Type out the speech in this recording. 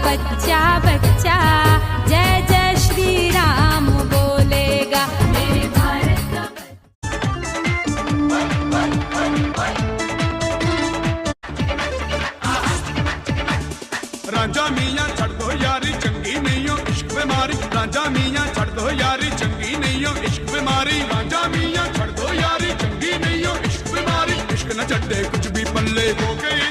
बच्चा बच्चा जय जय श्री राम बोलेगा। मेरे भारत का रांझा मियां छड़ दो यारी चंगी नहीं हो इश्क बीमारी। रांझा मियां छड़ दो यारी चंगी नहीं हो इश्क बीमारी। रांझा मियां छड़ दो यारी चंगी नहीं हो इश्क बीमारी। इश्क न छड्डे कुछ भी पल्ले हो गई